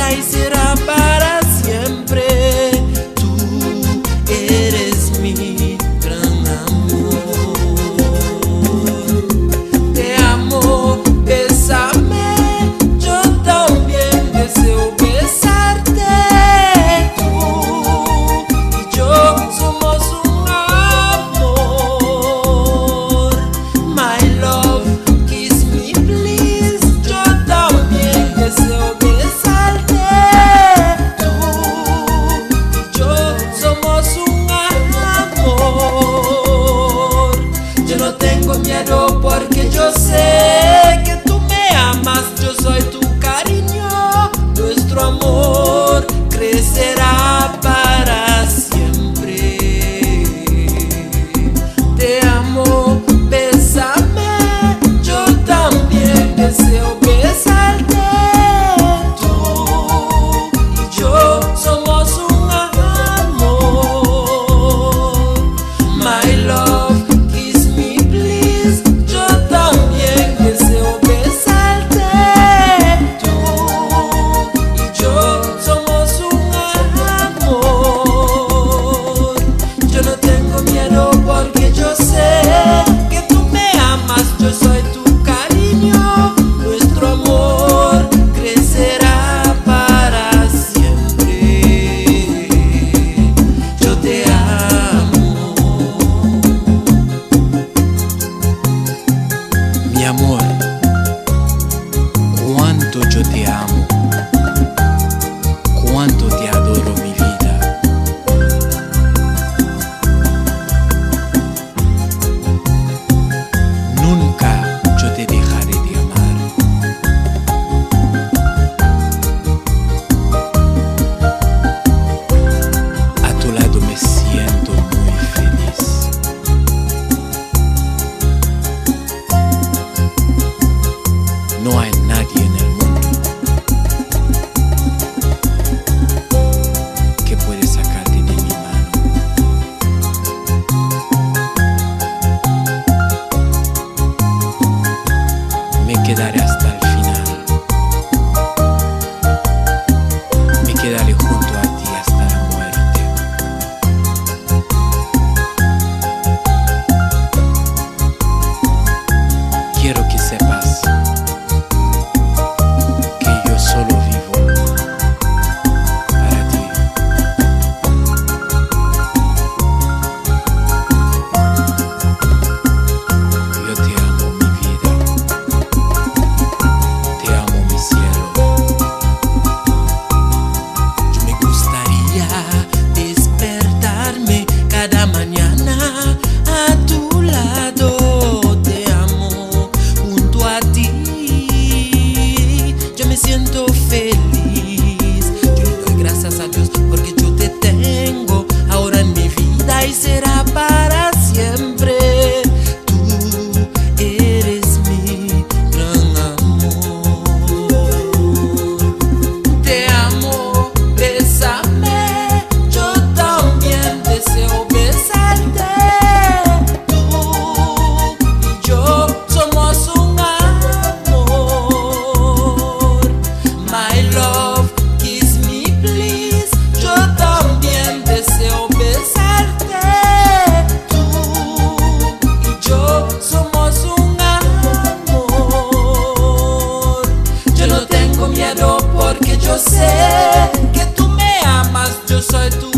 vida y será para siempre. Tú eres mi gran amor. Te amo, bésame, yo también deseo besarte. Tú y yo somos un amor. My love, kiss me please, yo también deseo besarte. Tú y yo somos un amor. Yo no tengo miedo porque yo sé que tú me amas. Yo soy tu cariño, nuestro amor crecerá para siempre. Te amo, bésame, yo también deseo besarte. Tú y yo somos un amor. My love, kiss me please, yo también deseo besarte. Tú y yo somos un amor. Yo no tengo miedo porque yo sé que tú me amas. Yo soy tu cariño, nuestro amor crecerá para siempre. Yo te amo. Mi amor, cuánto yo te amo, cuánto te adoro, mi vida. Nunca yo te dejaré de amar. A tu lado me siento muy feliz. No hay nadie en el mundo que puede sacarte de mi mano. Me quedaré hasta el final. Me quedaré junto a ti hasta la muerte. Quiero que sepas que yo solo vivo para ti. Yo te amo, mi vida. Te amo, mi cielo. Yo me gustaría despertarme cada mañana a tu lado. Te amo junto a ti. Yo me siento feliz. Yo le doy gracias a Dios porque yo te tengo ahora en mi vida y será para siempre. Tú eres mi gran amor. Te amo, bésame, yo también deseo besarte. Tú y yo somos un amor. My love, kiss me please, yo también deseo besarte. Tú y yo somos un amor. Yo no tengo miedo porque yo sé que tú me amas. Yo soy tu